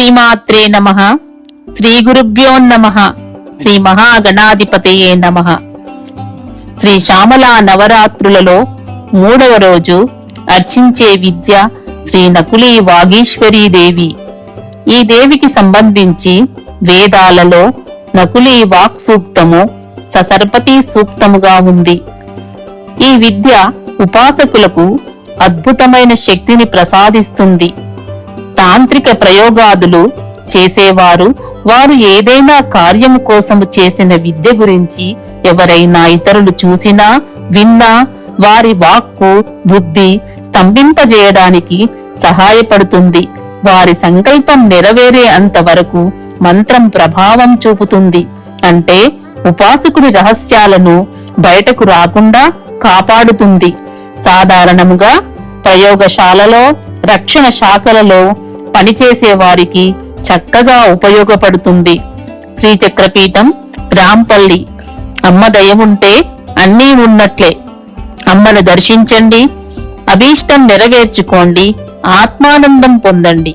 శ్రీమాత్రే నమః. శ్రీ గురుభ్యో నమః. శ్రీ మహాగణాధిపతయే నమః. శ్రీ శ్యామలా నవరాత్రులలో 3వ రోజు అర్చించే విద్య శ్రీ నకులీ వాగీశ్వరీదేవి. ఈ దేవికి సంబంధించి వేదాలలో నకులీ వాక్ సూక్తము ససర్పతి సూక్తముగా ఉంది. ఈ విద్య ఉపాసకులకు అద్భుతమైన శక్తిని ప్రసాదిస్తుంది. తాంత్రిక ప్రయోగాదులు చేసేవారు వారు ఏదైనా కార్యము కోసము చేసిన విద్య గురించి ఎవరైనా ఇతరులు చూసినా విన్నా వారి వాక్కు బుద్ధి స్తంభింపజేయడానికి సహాయపడుతుంది. వారి సంకల్పం నెరవేరే అంతవరకు మంత్రం ప్రభావం చూపుతుంది. అంటే ఉపాసకుడి రహస్యాలను బయటకు రాకుండా కాపాడుతుంది. సాధారణముగా ప్రయోగశాలలో రక్షణ శాఖలలో పనిచేసే వారికి చక్కగా ఉపయోగపడుతుంది. శ్రీచక్రపీఠం, రాంపల్లి. అమ్మ దయముంటే అన్నీ ఉన్నట్లే. అమ్మను దర్శించండి, అభీష్టం నెరవేర్చుకోండి, ఆత్మానందం పొందండి.